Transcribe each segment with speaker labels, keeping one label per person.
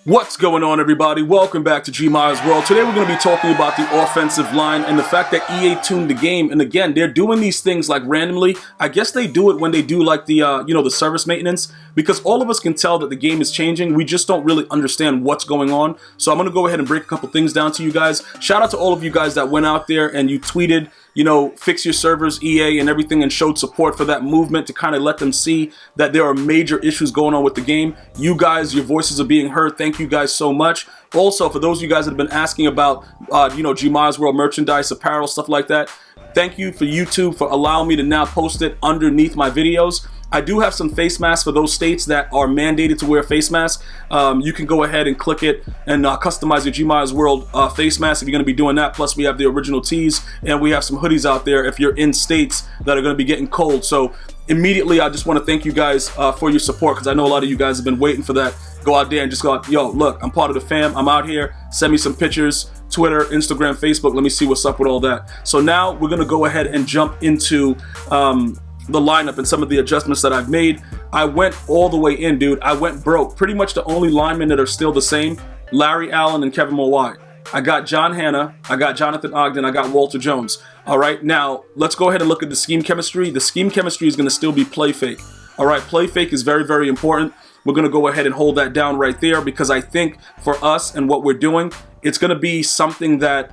Speaker 1: What's going on, everybody? Welcome back to GmiasWorld. Today we're going to be talking about the offensive line and the fact that EA tuned the game. And again, they're doing these things like randomly. I guess they do it when they do like the the service maintenance, because all of us can tell that the game is changing. We just don't really understand what's going on. So I'm going to go ahead and break a couple things down to you guys. Shout out to all of you guys that went out there and you tweeted, fix your servers, EA, and everything, and showed support for that movement to kind of let them see that there are major issues going on with the game. You guys, your voices are being heard. Thank you guys so much. Also, for those of you guys that have been asking about, GmiasWorld merchandise, apparel, stuff like that, thank you for YouTube for allowing me to now post it underneath my videos. I do have some face masks for those states that are mandated to wear face masks. You can go ahead and click it and customize your GmiasWorld face mask if you're going to be doing that. Plus, we have the original tees and we have some hoodies out there if you're in states that are going to be getting cold. So immediately, I just want to thank you guys for your support, because I know a lot of you guys have been waiting for that. Go out there and just go, yo, look, I'm part of the fam. I'm out here. Send me some pictures. Twitter, Instagram, Facebook. Let me see what's up with all that. So now we're going to go ahead and jump into the lineup and some of the adjustments that I've made. I went all the way in, dude. I went broke. Pretty much the only linemen that are still the same, Larry Allen and Kevin Mawai. I got John Hanna, I got Jonathan Ogden, I got Walter Jones. All right, now let's go ahead and look at the scheme chemistry. The scheme chemistry is going to still be play fake. All right, play fake is very, very important. We're going to go ahead and hold that down right there, because I think for us and what we're doing, it's going to be something that,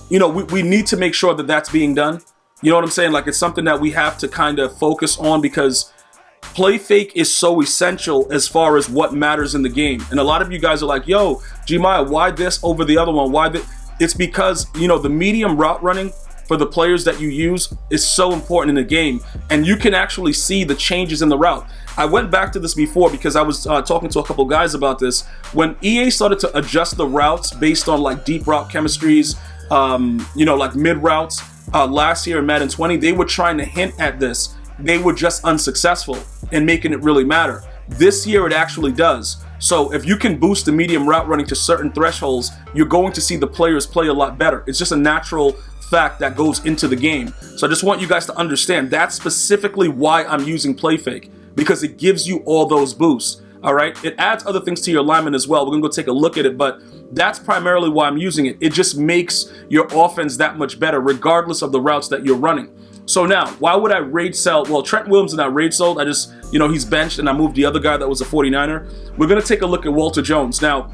Speaker 1: we need to make sure that that's being done. You know what I'm saying? Like, it's something that we have to kind of focus on, because play fake is so essential as far as what matters in the game. And a lot of you guys are like, yo, Gmia, why this over the other one? Why that? It's because, the medium route running for the players that you use is so important in the game. And you can actually see the changes in the route. I went back to this before because I was talking to a couple guys about this. When EA started to adjust the routes based on like deep route chemistries, like mid routes, last year in Madden 20, they were trying to hint at this. They were just unsuccessful in making it really matter. This year it actually does. So if you can boost the medium route running to certain thresholds, you're going to see the players play a lot better. It's just a natural fact that goes into the game. So I just want you guys to understand that's specifically why I'm using play fake, because it gives you all those boosts. All right, it adds other things to your alignment as well. We're gonna go take a look at it, but that's primarily why I'm using it. It just makes your offense that much better, regardless of the routes that you're running. So now, why would I raid sell? Well, Trent Williams is not raid sold. I just, he's benched, and I moved the other guy that was a 49er. We're gonna take a look at Walter Jones. Now,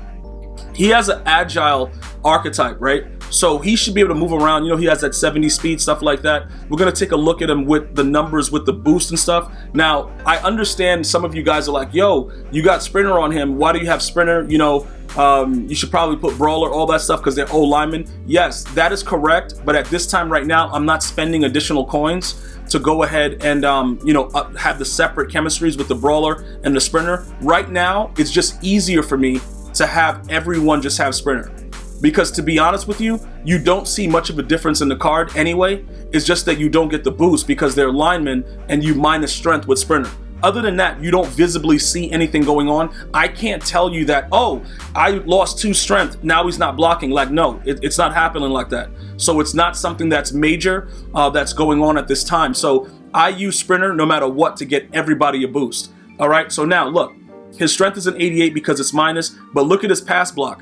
Speaker 1: he has an agile archetype, right? So he should be able to move around. He has that 70 speed, stuff like that. We're going to take a look at him with the numbers, with the boost and stuff. Now, I understand some of you guys are like, yo, you got Sprinter on him. Why do you have Sprinter? You should probably put Brawler, all that stuff, because they're O-linemen. Yes, that is correct. But at this time right now, I'm not spending additional coins to go ahead and, have the separate chemistries with the Brawler and the Sprinter. Right now, it's just easier for me to have everyone just have Sprinter. Because to be honest with you, you don't see much of a difference in the card anyway. It's just that you don't get the boost because they're linemen and you minus strength with Sprinter. Other than that, you don't visibly see anything going on. I can't tell you that, oh, I lost 2 strength, now he's not blocking. Like, no, it's not happening like that. So it's not something that's major that's going on at this time. So I use Sprinter no matter what to get everybody a boost. All right, so now look, his strength is an 88 because it's minus, but look at his pass block.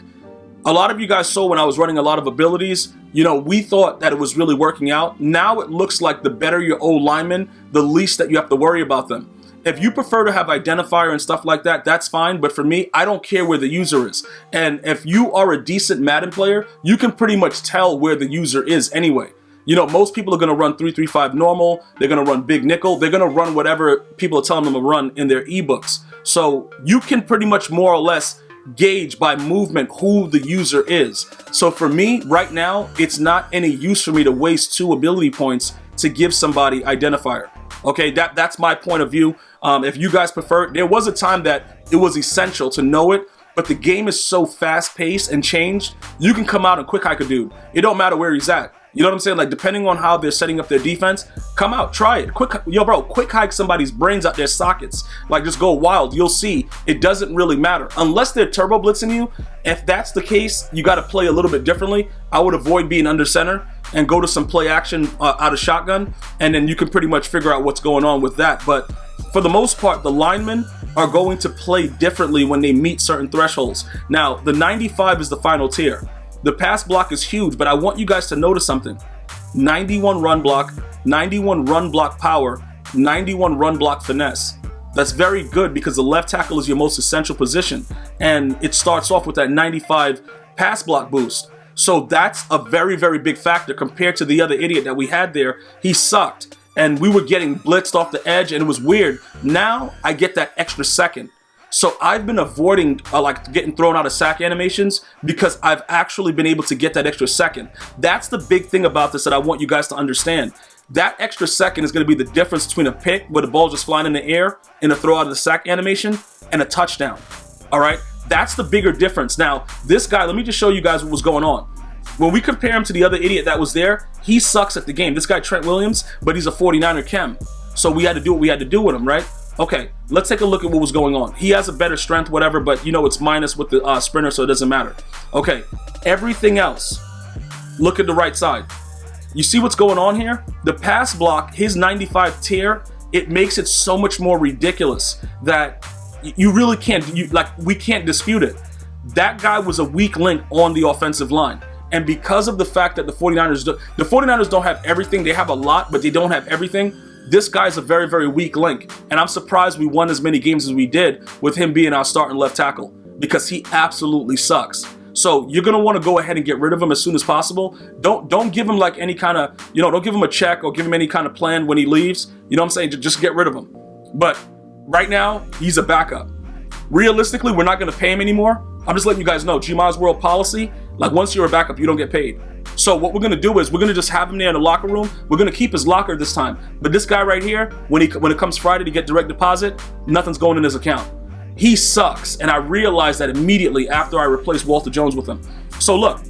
Speaker 1: A lot of you guys saw when I was running a lot of abilities, we thought that it was really working out. Now it looks like the better your O-lineman, the least that you have to worry about them. If you prefer to have identifier and stuff like that, that's fine. But for me, I don't care where the user is. And if you are a decent Madden player, you can pretty much tell where the user is anyway. Most people are going to run 3-3-5 normal. They're going to run big nickel. They're going to run whatever people are telling them to run in their ebooks. So you can pretty much more or less gauge by movement who the user is. So for me right now, it's not any use for me to waste 2 ability points to give somebody identifier. Okay, that's my point of view. If you guys prefer, there was a time that it was essential to know it, but the game is so fast paced and changed, you can come out and quick hike a dude. It don't matter where he's at. You know what I'm saying? Like, depending on how they're setting up their defense, come out, try it. Quick hike somebody's brains out their sockets. Like, just go wild. You'll see it doesn't really matter. Unless they're turbo blitzing you, if that's the case, you got to play a little bit differently. I would avoid being under center and go to some play action out of shotgun, and then you can pretty much figure out what's going on with that. But for the most part, the linemen, are going to play differently when they meet certain thresholds. Now, the 95 is the final tier. The pass block is huge, but I want you guys to notice something. 91 run block, 91 run block power, 91 run block finesse. That's very good because the left tackle is your most essential position, and it starts off with that 95 pass block boost. So that's a very, very big factor compared to the other idiot that we had there. He sucked, and we were getting blitzed off the edge, and it was weird. Now I get that extra second. So I've been avoiding like getting thrown out of sack animations because I've actually been able to get that extra second. That's the big thing about this that I want you guys to understand. That extra second is going to be the difference between a pick where the ball just flying in the air and a throw out of the sack animation and a touchdown. All right, that's the bigger difference. Now, this guy, let me just show you guys what was going on. When we compare him to the other idiot that was there, he sucks at the game. This guy, Trent Williams, but he's a 49er chem. So we had to do what we had to do with him, right? Okay, let's take a look at what was going on. He has a better strength, whatever, but you know it's minus with the sprinter, so it doesn't matter. Okay, everything else, look at the right side. You see what's going on here? The pass block, his 95 tier, it makes it so much more ridiculous that you really can't, we can't dispute it. That guy was a weak link on the offensive line. And because of the fact that the 49ers don't have everything, they have a lot, but they don't have everything. This guy's a very, very weak link. And I'm surprised we won as many games as we did with him being our starting left tackle because he absolutely sucks. So you're going to want to go ahead and get rid of him as soon as possible. Don't give him like any kind of, don't give him a check or give him any kind of plan when he leaves. You know what I'm saying? Just get rid of him. But right now, he's a backup. Realistically, we're not going to pay him anymore. I'm just letting you guys know, GmiasWorld policy, like once you're a backup, you don't get paid. So what we're going to do is we're going to just have him there in the locker room. We're going to keep his locker this time. But this guy right here, when it comes Friday to get direct deposit, nothing's going in his account. He sucks, and I realized that immediately after I replaced Walter Jones with him. So look,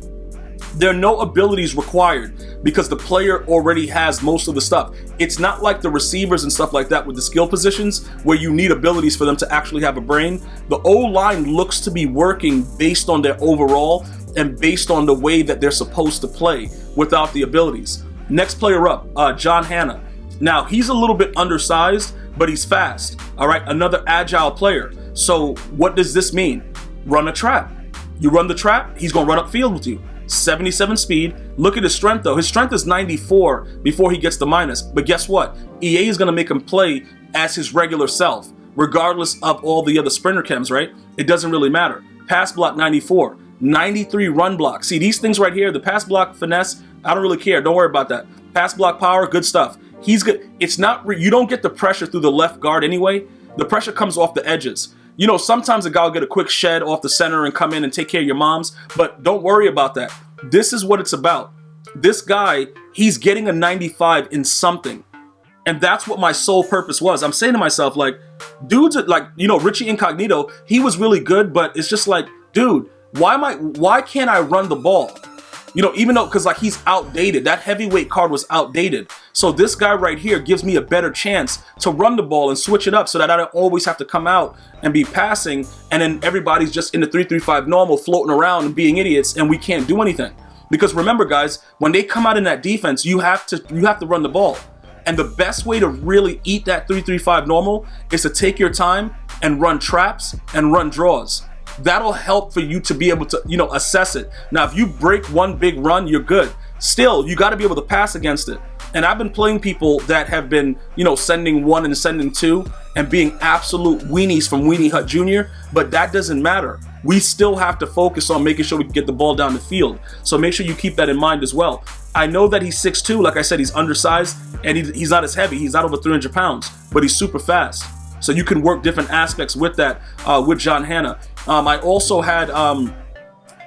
Speaker 1: there are no abilities required because the player already has most of the stuff. It's not like the receivers and stuff like that with the skill positions where you need abilities for them to actually have a brain. The O-line looks to be working based on their overall and based on the way that they're supposed to play without the abilities. Next player up, Hanna. Now, he's a little bit undersized, but he's fast. All right, another agile player. So what does this mean? Run a trap. You run the trap, he's going to run upfield with you. 77 speed. Look at his strength, though. His strength is 94 before he gets the minus. But guess what? EA is going to make him play as his regular self, regardless of all the other sprinter chems, right? It doesn't really matter. Pass block 94. 93 run block. See, these things right here, the pass block finesse, I don't really care. Don't worry about that. Pass block power, good stuff. He's good. It's not, you don't get the pressure through the left guard anyway. The pressure comes off the edges. Sometimes a guy will get a quick shed off the center and come in and take care of your moms, but don't worry about that. This is what it's about. This guy, he's getting a 95 in something. And that's what my sole purpose was. I'm saying to myself, like, dudes are like, Richie Incognito, he was really good, but it's just like, dude, why can't I run the ball? Even though, because like he's outdated. That heavyweight card was outdated. So this guy right here gives me a better chance to run the ball and switch it up so that I don't always have to come out and be passing and then everybody's just in the 3-3-5 normal floating around and being idiots and we can't do anything. Because remember, guys, when they come out in that defense, you have to run the ball. And the best way to really eat that 3-3-5 normal is to take your time and run traps and run draws. That'll help for you to be able to, assess it. Now, if you break one big run, you're good. Still, you got to be able to pass against it. And I've been playing people that have been, sending one and sending two and being absolute weenies from Weenie Hut Jr., but that doesn't matter. We still have to focus on making sure we can get the ball down the field. So make sure you keep that in mind as well. I know that he's 6'2", like I said, he's undersized, and he's not as heavy. He's not over 300 pounds, but he's super fast. So you can work different aspects with that, with Hanna. I also had,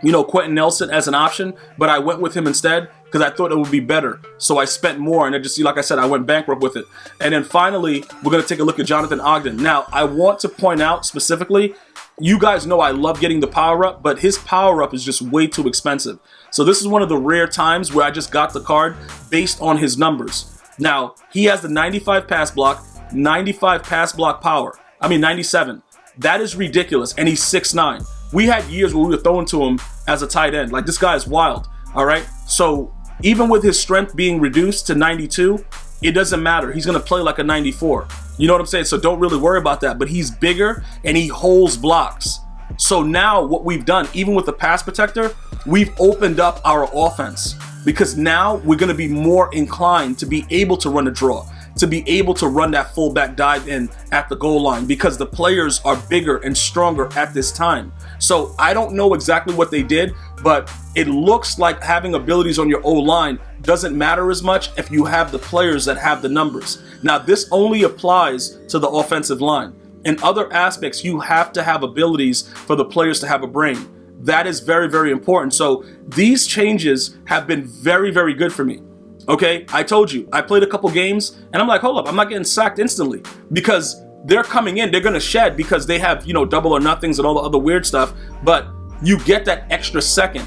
Speaker 1: Quentin Nelson as an option, but I went with him instead because I thought it would be better. So I spent more, and like I said, I went bankrupt with it. And then finally, we're going to take a look at Jonathan Ogden. Now, I want to point out specifically, you guys know I love getting the power-up, but his power-up is just way too expensive. So this is one of the rare times where I just got the card based on his numbers. Now, he has the 95 pass block, 95 pass block power. 97. That is ridiculous, and he's 6'9". We had years where we were throwing to him as a tight end. Like, this guy is wild, all right? So even with his strength being reduced to 92, it doesn't matter. He's going to play like a 94. You know what I'm saying? So don't really worry about that. But he's bigger and he holds blocks. So now what we've done, even with the pass protector, we've opened up our offense, because now we're going to be more inclined to be able to run a draw, to be able to run that fullback dive in at the goal line, because the players are bigger and stronger at this time. So I don't know exactly what they did, but it looks like having abilities on your O-line doesn't matter as much if you have the players that have the numbers. Now, this only applies to the offensive line. In other aspects, you have to have abilities for the players to have a brain. That is very, very important. So these changes have been very, very good for me. Okay, I told you, I played a couple games and I'm like, hold up, I'm not getting sacked instantly, because they're coming in, they're going to shed because they have, double or nothings and all the other weird stuff, but you get that extra second.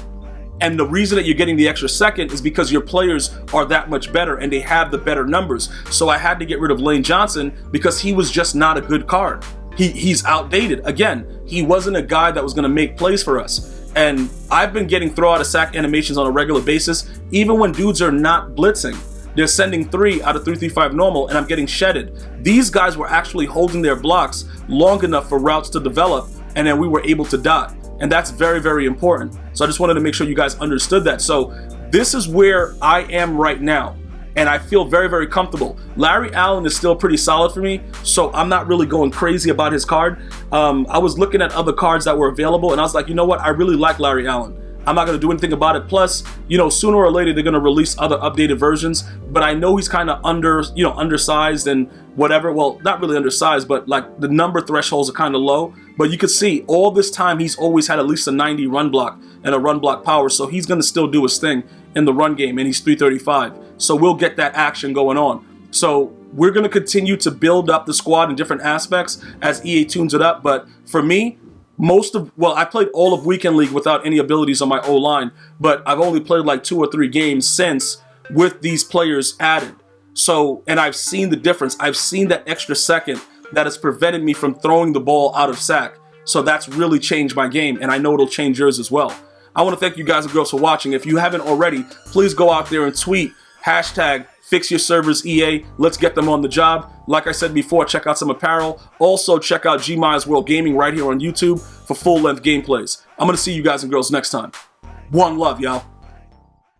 Speaker 1: And the reason that you're getting the extra second is because your players are that much better and they have the better numbers. So I had to get rid of Lane Johnson because he was just not a good card. He's outdated. Again, he wasn't a guy that was going to make plays for us. And I've been getting throw out of sack animations on a regular basis, even when dudes are not blitzing. They're sending 3 out of 3-3-5 normal, and I'm getting shedded. These guys were actually holding their blocks long enough for routes to develop, and then we were able to dot. And that's very, very important. So I just wanted to make sure you guys understood that. So this is where I am right now, and I feel very, very comfortable. Larry Allen is still pretty solid for me, so I'm not really going crazy about his card. I was looking at other cards that were available, and I was like, you know what? I really like Larry Allen. I'm not going to do anything about it. Plus, sooner or later, they're going to release other updated versions, but I know he's kind of undersized and whatever. Well, not really undersized, but like the number thresholds are kind of low. But you can see all this time, he's always had at least a 90 run block and a run block power. So he's going to still do his thing in the run game, and he's 335. So we'll get that action going on. So we're going to continue to build up the squad in different aspects as EA tunes it up. But for me, I played all of Weekend League without any abilities on my O-line, but I've only played like 2 or 3 games since with these players added. So, and I've seen the difference. I've seen that extra second that has prevented me from throwing the ball out of sack. So that's really changed my game, and I know it'll change yours as well. I want to thank you guys and girls for watching. If you haven't already, please go out there and tweet #FixYourServersEA. Let's get them on the job. Like I said before, check out some apparel. Also, check out GmiasWorld Gaming right here on YouTube for full-length gameplays. I'm going to see you guys and girls next time. One love, y'all.